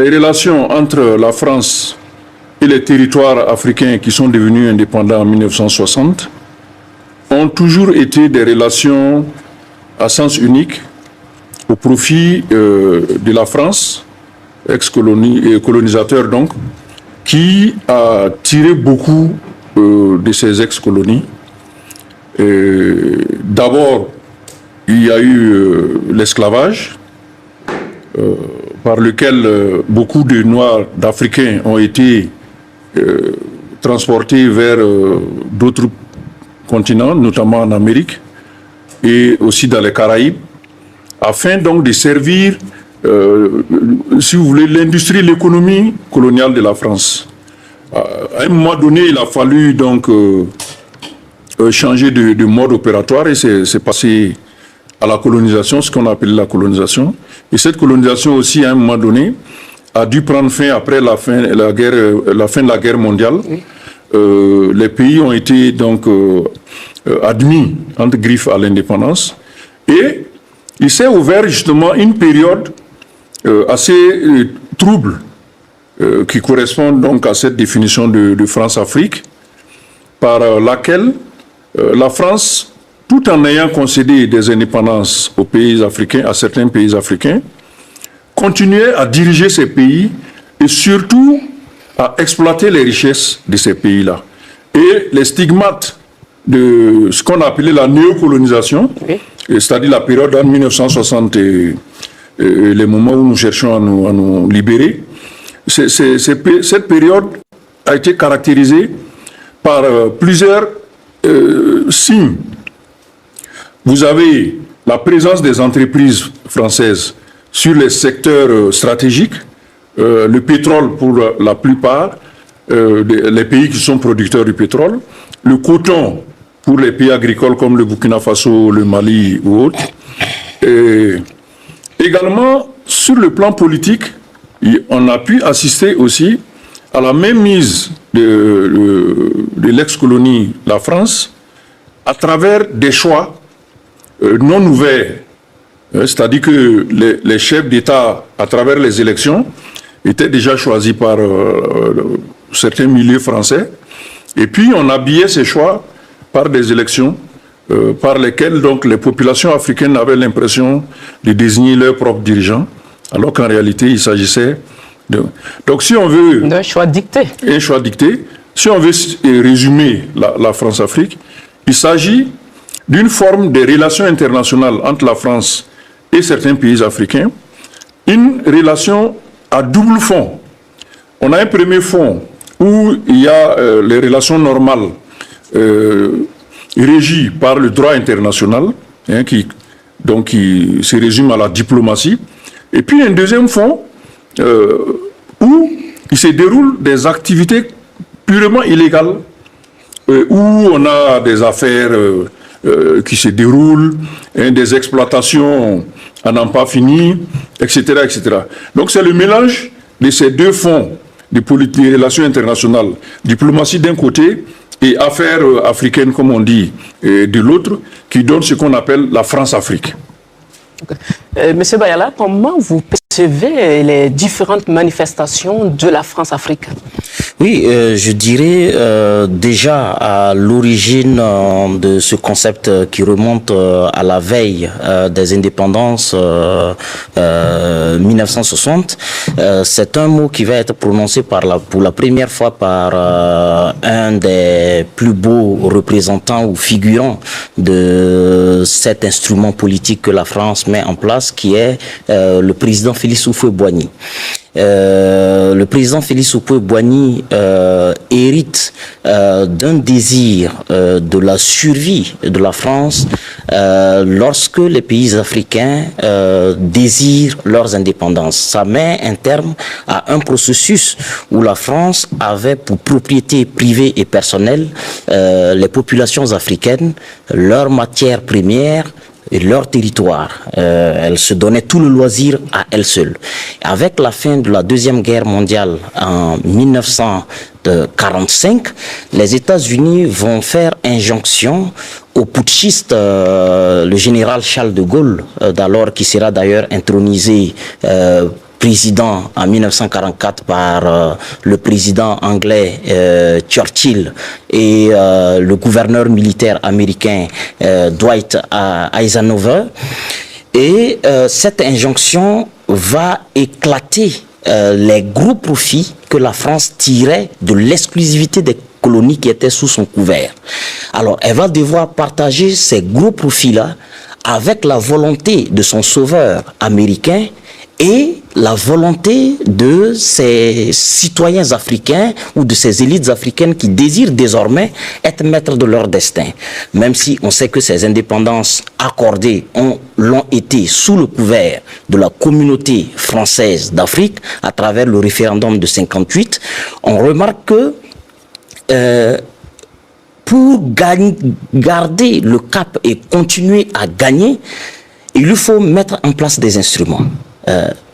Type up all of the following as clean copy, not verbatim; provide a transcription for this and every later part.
les relations entre la France et les territoires africains qui sont devenus indépendants en 1960 ont toujours été des relations à sens unique au profit de la France, ex-colonisateur donc, qui a tiré beaucoup de ces ex-colonies. D'abord, il y a eu l'esclavage, par lequel beaucoup de Noirs d'Africains ont été transportés vers d'autres continents, notamment en Amérique et aussi dans les Caraïbes, afin donc de servir, si vous voulez, l'industrie, l'économie coloniale de la France. À un moment donné, il a fallu donc changer de mode opératoire et c'est passé à la colonisation, ce qu'on appelle la colonisation. Et cette colonisation aussi, à un moment donné, a dû prendre fin après la fin de la guerre mondiale. Les pays ont été donc admis entre griffes à l'indépendance et il s'est ouvert justement une période assez trouble qui correspond donc à cette définition de France-Afrique, par laquelle la France, tout en ayant concédé des indépendances aux pays africains, à certains pays africains, continuait à diriger ces pays et surtout à exploiter les richesses de ces pays-là. Et les stigmates de ce qu'on appelait la néocolonisation, c'est-à-dire la période en 1960 et les moments où nous cherchons à nous libérer, cette période a été caractérisée par plusieurs signes. Vous avez la présence des entreprises françaises sur les secteurs stratégiques, le pétrole pour la plupart, les pays qui sont producteurs du pétrole, le coton pour les pays agricoles comme le Burkina Faso, le Mali ou autres. Et également, sur le plan politique, on a pu assister aussi à la mainmise de l'ex-colonie, la France, à travers des choix non ouverts. C'est-à-dire que les chefs d'État, à travers les élections, étaient déjà choisis par certains milieux français. Et puis, on habillait ces choix par des élections par lesquelles donc, les populations africaines avaient l'impression de désigner leurs propres dirigeants, alors qu'en réalité, il s'agissait de... Donc, si on veut... d'un choix dicté. Un choix dicté. Si on veut résumer la France-Afrique, il s'agit d'une forme de relation internationale entre la France et certains pays africains, une relation à double fond. On a un premier fond où il y a les relations normales régies par le droit international, qui se résume à la diplomatie, et puis un deuxième fond où il se déroule des activités purement illégales, où on a des affaires qui se déroulent, des exploitations à n'en pas finir, etc., etc. Donc c'est le mélange de ces deux fonds de relations internationales, diplomatie d'un côté et affaires africaines, comme on dit, de l'autre, qui donne ce qu'on appelle la France-Afrique. Monsieur Bayala, comment vous percevez les différentes manifestations de la France-Afrique? Oui, je dirais déjà à l'origine de ce concept qui remonte à la veille des indépendances 1960, c'est un mot qui va être prononcé pour la première fois par un des plus beaux représentants ou figurants de cet instrument politique que la France met en place, qui est le président Félix Houphouët-Boigny. Le président Félix Houphouët-Boigny hérite d'un désir de la survie de la France lorsque les pays africains désirent leurs indépendances. Ça met un terme à un processus où la France avait pour propriété privée et personnelle les populations africaines, leurs matières premières et leur territoire. Elle se donnait tout le loisir à elle seule. Avec la fin de la Deuxième Guerre mondiale en 1945, les États-Unis vont faire injonction au putschiste, le général Charles de Gaulle, d'alors qui sera d'ailleurs intronisé président en 1944 par le président anglais Churchill et le gouverneur militaire américain Dwight Eisenhower. Et cette injonction va éclater les gros profits que la France tirait de l'exclusivité des colonies qui étaient sous son couvert. Alors, elle va devoir partager ces gros profits-là avec la volonté de son sauveur américain et la volonté de ces citoyens africains ou de ces élites africaines qui désirent désormais être maîtres de leur destin. Même si on sait que ces indépendances accordées l'ont été sous le couvert de la communauté française d'Afrique à travers le référendum de 58, on remarque que pour garder le cap et continuer à gagner, il lui faut mettre en place des instruments.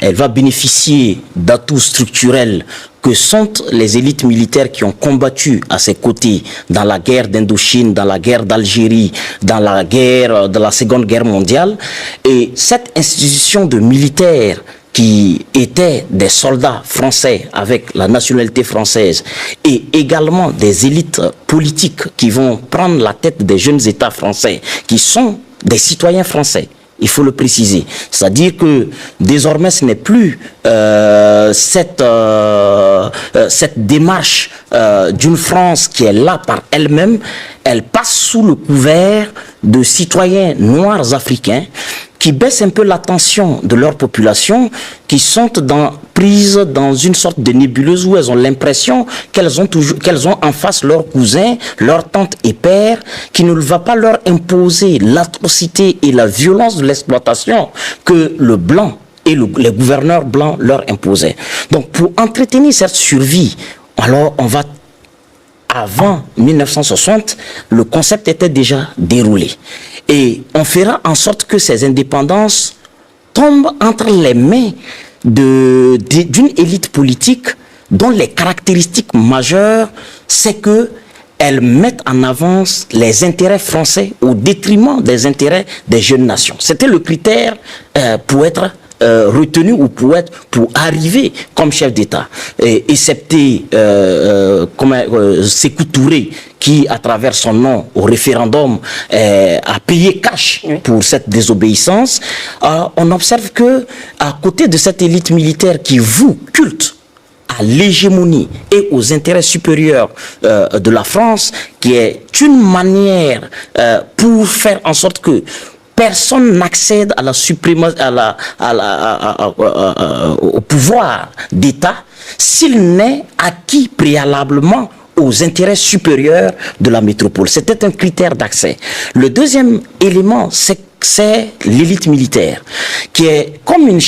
Elle va bénéficier d'atouts structurels que sont les élites militaires qui ont combattu à ses côtés dans la guerre d'Indochine, dans la guerre d'Algérie, dans la guerre de la Seconde Guerre mondiale. Et cette institution de militaires qui étaient des soldats français avec la nationalité française et également des élites politiques qui vont prendre la tête des jeunes États français, qui sont des citoyens français. Il faut le préciser. C'est-à-dire que désormais, ce n'est plus cette démarche d'une France qui est là par elle-même. Elle passe sous le couvert de citoyens noirs africains qui baissent un peu l'attention de leur population, qui sont prises dans une sorte de nébuleuse où elles ont l'impression qu'elles ont en face leurs cousins, leurs tantes et pères, qui ne va pas leur imposer l'atrocité et la violence de l'exploitation que le blanc et les gouverneurs blancs leur imposaient. Donc pour entretenir cette survie, alors on va... Avant 1960, le concept était déjà déroulé. Et on fera en sorte que ces indépendances tombent entre les mains d'une élite politique dont les caractéristiques majeures, c'est qu'elles mettent en avance les intérêts français au détriment des intérêts des jeunes nations. C'était le critère pour être retenu ou pour arriver comme chef d'État, excepté Sékou Touré qui, à travers son nom au référendum, a payé cash pour cette désobéissance. On observe que à côté de cette élite militaire qui voue culte à l'hégémonie et aux intérêts supérieurs de la France, qui est une manière pour faire en sorte que personne n'accède à la suprématie, au pouvoir d'État s'il n'est acquis préalablement aux intérêts supérieurs de la métropole. C'était un critère d'accès. Le deuxième élément, c'est l'élite militaire, qui est comme une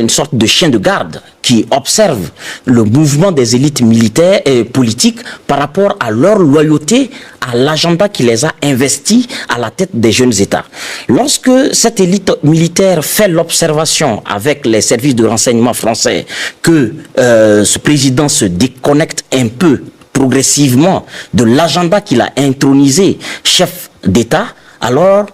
sorte de chien de garde qui observe le mouvement des élites militaires et politiques par rapport à leur loyauté à l'agenda qui les a investis à la tête des jeunes États. Lorsque cette élite militaire fait l'observation avec les services de renseignement français que ce président se déconnecte un peu progressivement de l'agenda qu'il a intronisé chef d'État, alors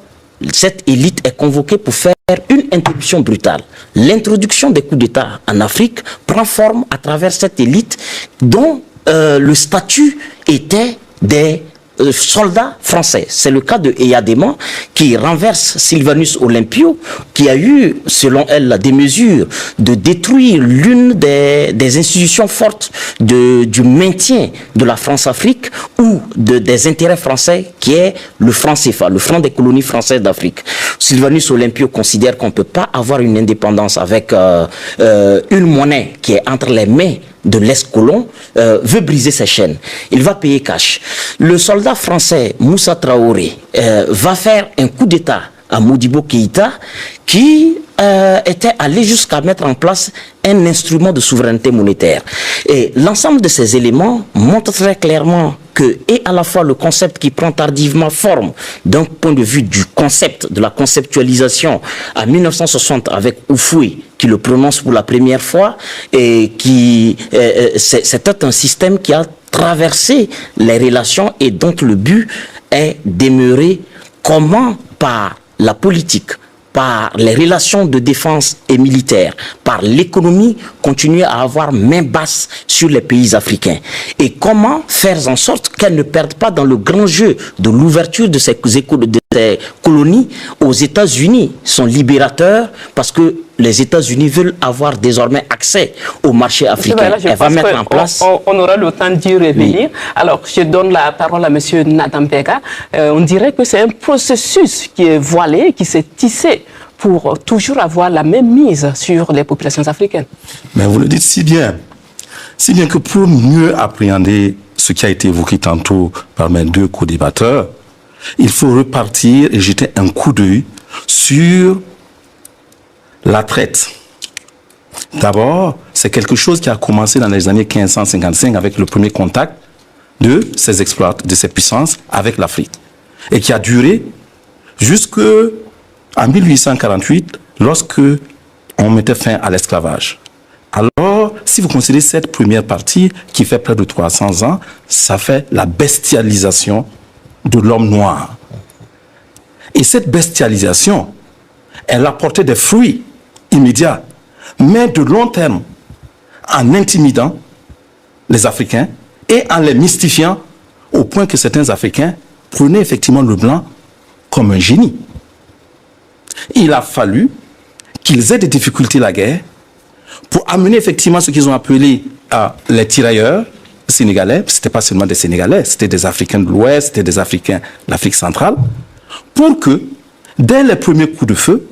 cette élite est convoquée pour faire une interruption brutale. L'introduction des coups d'État en Afrique prend forme à travers cette élite dont le statut était des soldats français. C'est le cas de Eyadema qui renverse Sylvanus Olympio, qui a eu, selon elle, des mesures de détruire l'une des institutions fortes du maintien de la France-Afrique ou des intérêts français, qui est le franc CFA, le franc des colonies françaises d'Afrique. Sylvanus Olympio considère qu'on ne peut pas avoir une indépendance avec une monnaie qui est entre les mains de l'escolon, veut briser ses chaînes. Il va payer cash. Le soldat français Moussa Traoré va faire un coup d'État à Modibo Keïta qui était allé jusqu'à mettre en place un instrument de souveraineté monétaire. Et l'ensemble de ces éléments montre très clairement que, et à la fois le concept qui prend tardivement forme d'un point de vue du concept, de la conceptualisation à 1960 avec Oufoué, qui le prononce pour la première fois, et qui c'était un système qui a traversé les relations et dont le but est d'aimerer comment par la politique, par les relations de défense et militaire, par l'économie, continuent à avoir main basse sur les pays africains. Et comment faire en sorte qu'elles ne perdent pas dans le grand jeu de l'ouverture de ces colonies aux États-Unis, sont libérateurs, parce que les États-Unis veulent avoir désormais accès au marché africain. Elle va mettre en place... On aura le temps d'y revenir. Oui. Alors, je donne la parole à M. Nadampega. On dirait que c'est un processus qui est voilé, qui s'est tissé pour toujours avoir la même mise sur les populations africaines. Mais vous le dites si bien que pour mieux appréhender ce qui a été évoqué tantôt par mes deux co-débatteurs, il faut repartir et jeter un coup d'œil sur la traite. D'abord, c'est quelque chose qui a commencé dans les années 1555 avec le premier contact de ces exploits, de ces puissances avec l'Afrique, et qui a duré jusqu'en 1848, lorsque on mettait fin à l'esclavage. Alors, si vous considérez cette première partie qui fait près de 300 ans, ça fait la bestialisation de l'homme noir. Et cette bestialisation, elle apportait des fruits immédiats, mais de long terme, en intimidant les Africains et en les mystifiant au point que certains Africains prenaient effectivement le blanc comme un génie. Il a fallu qu'ils aient des difficultés à la guerre pour amener effectivement ce qu'ils ont appelé les tirailleurs sénégalais. Ce n'était pas seulement des Sénégalais, c'était des Africains de l'Ouest, c'était des Africains de l'Afrique centrale, pour que, dès les premiers coups de feu,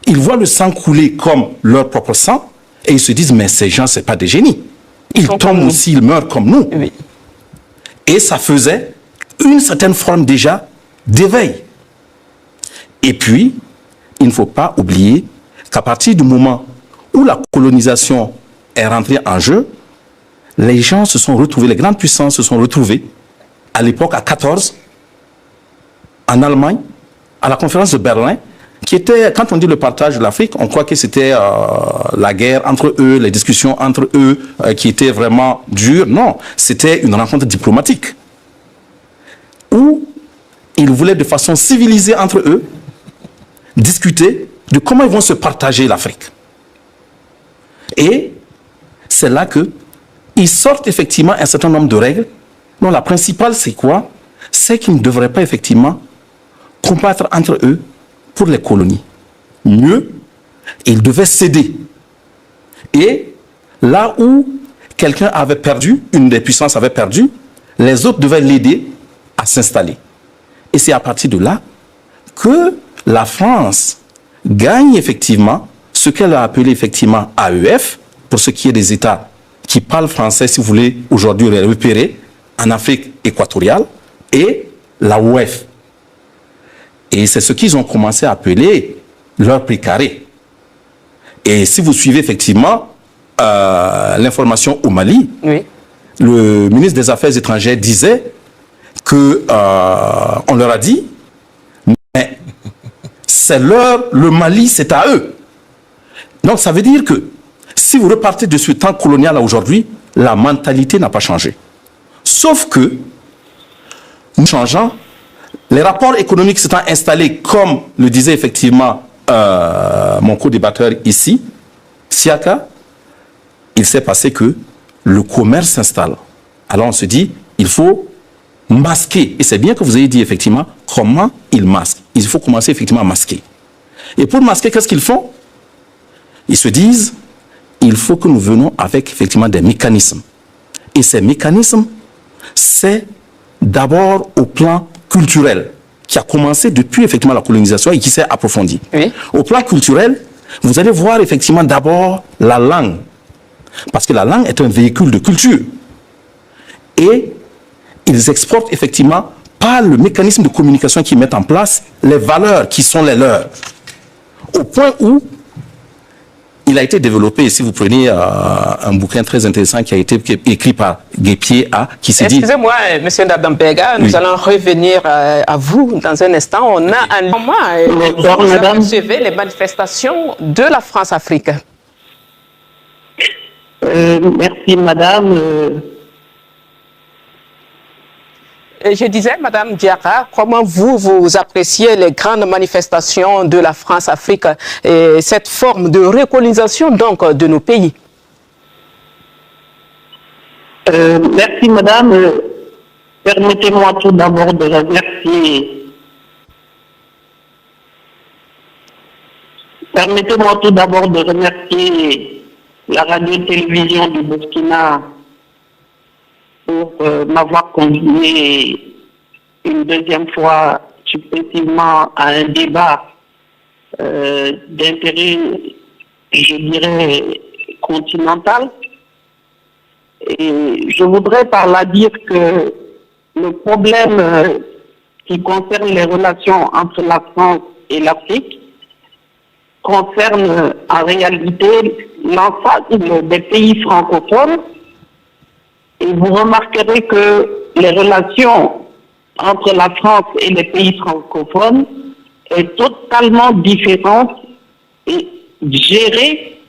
ils voient le sang couler comme leur propre sang et ils se disent, mais ces gens, ce n'est pas des génies. Ils tombent aussi, ils meurent comme nous. Oui. Et ça faisait une certaine forme déjà d'éveil. Et puis, il ne faut pas oublier qu'à partir du moment où la colonisation est rentrée en jeu, les gens se sont retrouvés, les grandes puissances se sont retrouvées, à l'époque à 14, en Allemagne, à la conférence de Berlin, qui était, quand on dit le partage de l'Afrique, on croit que c'était la guerre entre eux, les discussions entre eux, qui étaient vraiment dures. Non, c'était une rencontre diplomatique, où ils voulaient de façon civilisée entre eux discuter de comment ils vont se partager l'Afrique. Et c'est là qu'ils sortent effectivement un certain nombre de règles, dont la principale c'est quoi? C'est qu'ils ne devraient pas effectivement combattre entre eux pour les colonies. Mieux, ils devaient céder. Et là où quelqu'un avait perdu, une des puissances avait perdu, les autres devaient l'aider à s'installer. Et c'est à partir de là que la France gagne effectivement ce qu'elle a appelé effectivement AEF, pour ce qui est des États qui parlent français, si vous voulez aujourd'hui les repérer, en Afrique équatoriale, et la OEF. Et c'est ce qu'ils ont commencé à appeler leur prix carré. Et si vous suivez effectivement l'information au Mali, oui, le ministre des Affaires étrangères disait que on leur a dit, mais c'est le Mali, c'est à eux. Donc ça veut dire que si vous repartez de ce temps colonial à aujourd'hui, la mentalité n'a pas changé. Sauf que, nous changeant, les rapports économiques s'étant installés, comme le disait effectivement mon co-débatteur ici, Siaka, il s'est passé que le commerce s'installe. Alors on se dit, il faut masquer. Et c'est bien que vous ayez dit effectivement comment ils masquent. Il faut commencer effectivement à masquer. Et pour masquer, qu'est-ce qu'ils font? Ils se disent, il faut que nous venions avec effectivement des mécanismes. Et ces mécanismes, c'est d'abord au plan culturel, qui a commencé depuis effectivement la colonisation et qui s'est approfondi. Oui. Au plan culturel, vous allez voir effectivement d'abord la langue, parce que la langue est un véhicule de culture. Et ils exportent effectivement par le mécanisme de communication qu'ils mettent en place les valeurs qui sont les leurs. Au point où il a été développé, si vous prenez un bouquin très intéressant qui a été écrit par Guépier A, qui s'est dit... Excusez-moi, M. Nadampega, nous allons revenir à vous dans un instant. On a un moment, vous apercevez les manifestations de la France-Afrique. Merci, madame. je disais, Madame Diarra, comment vous appréciez les grandes manifestations de la France-Afrique et cette forme de recolonisation donc de nos pays? Merci, Madame. Permettez-moi tout d'abord de remercier. Permettez-moi tout d'abord de remercier la radio-télévision du Burkina pour m'avoir convié une deuxième fois successivement à un débat d'intérêt, je dirais, continental. Et je voudrais par là dire que le problème qui concerne les relations entre la France et l'Afrique concerne en réalité l'ensemble des pays francophones. Et vous remarquerez que les relations entre la France et les pays francophones est totalement différente et gérée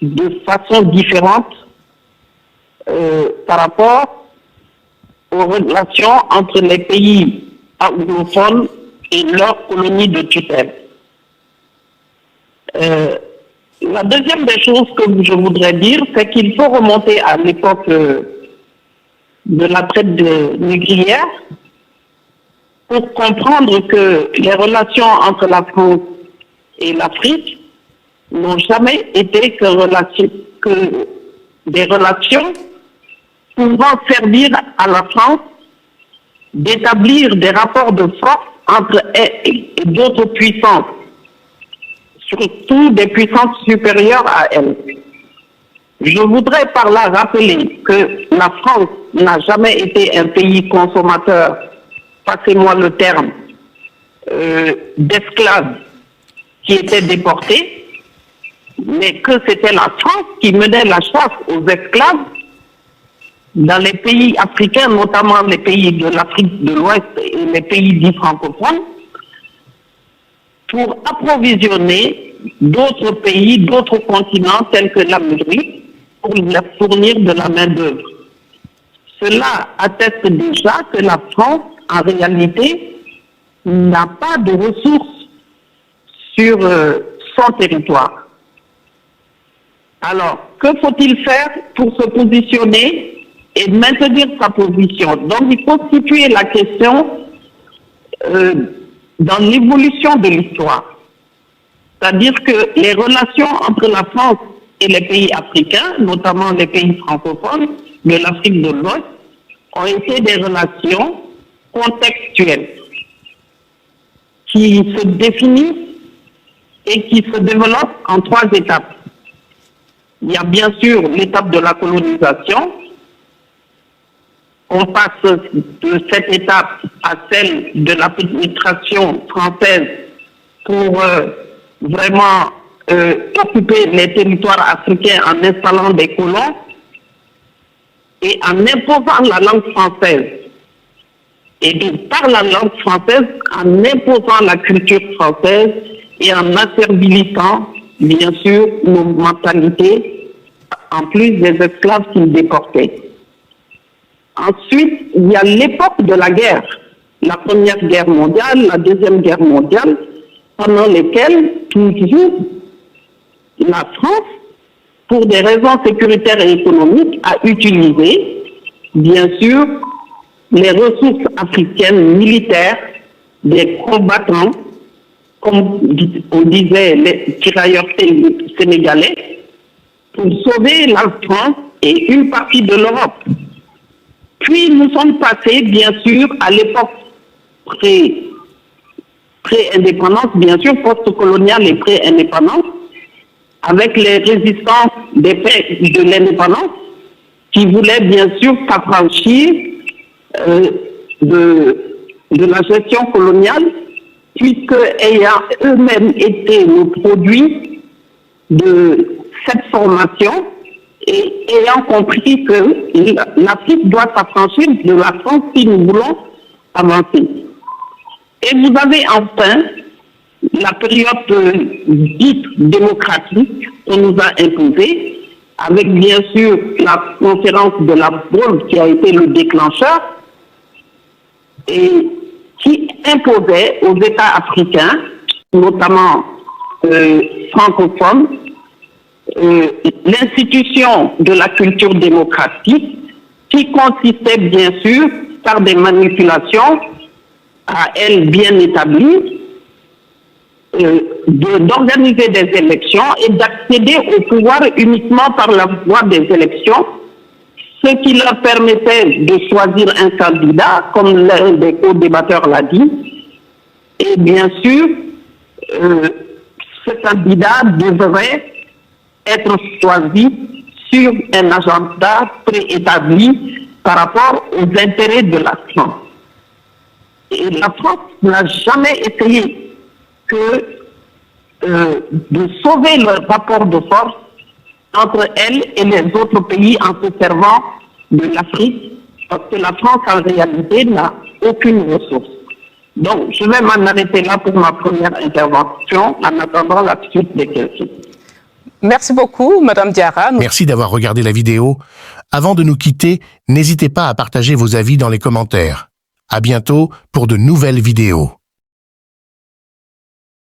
de façon différente par rapport aux relations entre les pays anglophones et leurs colonies de tutelle. La deuxième des choses que je voudrais dire, c'est qu'il faut remonter à l'époque de la traite négrière pour comprendre que les relations entre la France et l'Afrique n'ont jamais été que des relations pouvant servir à la France d'établir des rapports de force entre elle et d'autres puissances, surtout des puissances supérieures à elle. Je voudrais par là rappeler que la France n'a jamais été un pays consommateur, passez-moi le terme, d'esclaves qui étaient déportés, mais que c'était la France qui menait la chasse aux esclaves dans les pays africains, notamment les pays de l'Afrique de l'Ouest et les pays dits francophones, pour approvisionner d'autres pays, d'autres continents tels que l'Amérique, pour leur fournir de la main-d'œuvre. Cela atteste déjà que la France, en réalité, n'a pas de ressources sur son territoire. Alors, que faut-il faire pour se positionner et maintenir sa position? Donc, il faut situer la question dans l'évolution de l'histoire. C'est-à-dire que les relations entre la France et les pays africains, notamment les pays francophones de l'Afrique de l'Ouest, ont été des relations contextuelles qui se définissent et qui se développent en trois étapes. Il y a bien sûr l'étape de la colonisation. On passe de cette étape à celle de la pénétration française pour vraiment occuper les territoires africains en installant des colons et en imposant la langue française. Et donc, par la langue française, en imposant la culture française et en asservissant, bien sûr, nos mentalités, en plus des esclaves qu'ils déportaient. Ensuite, il y a l'époque de la guerre, la Première Guerre mondiale, la Deuxième Guerre mondiale, pendant lesquelles toujours la France, pour des raisons sécuritaires et économiques, a utilisé, bien sûr, les ressources africaines militaires des combattants, comme on disait les tirailleurs sénégalais, pour sauver la France et une partie de l'Europe. Puis nous sommes passés, bien sûr, à l'époque pré-indépendance, bien sûr, post-coloniale et pré-indépendance, avec les résistances des pays de l'indépendance qui voulaient bien sûr s'affranchir de la gestion coloniale, puisque ayant eux-mêmes été le produit de cette formation et ayant compris que l'Afrique doit s'affranchir de la France si nous voulons avancer. Et vous avez enfin la période dite démocratique qu'on nous a imposée, avec bien sûr la conférence de la Baule qui a été le déclencheur, et qui imposait aux États africains, notamment francophones, l'institution de la culture démocratique, qui consistait bien sûr par des manipulations à elles bien établies, d'organiser des élections et d'accéder au pouvoir uniquement par la voie des élections, ce qui leur permettait de choisir un candidat, comme l'un des co-débatteurs l'a dit, et bien sûr, ce candidat devrait être choisi sur un agenda préétabli par rapport aux intérêts de la France. Et la France n'a jamais essayé de sauver le rapport de force entre elle et les autres pays en se servant de l'Afrique, parce que la France en réalité n'a aucune ressource. Donc je vais m'en arrêter là pour ma première intervention en attendant la suite des questions. Merci beaucoup, Madame Diarra. Merci d'avoir regardé la vidéo. Avant de nous quitter, n'hésitez pas à partager vos avis dans les commentaires. À bientôt pour de nouvelles vidéos.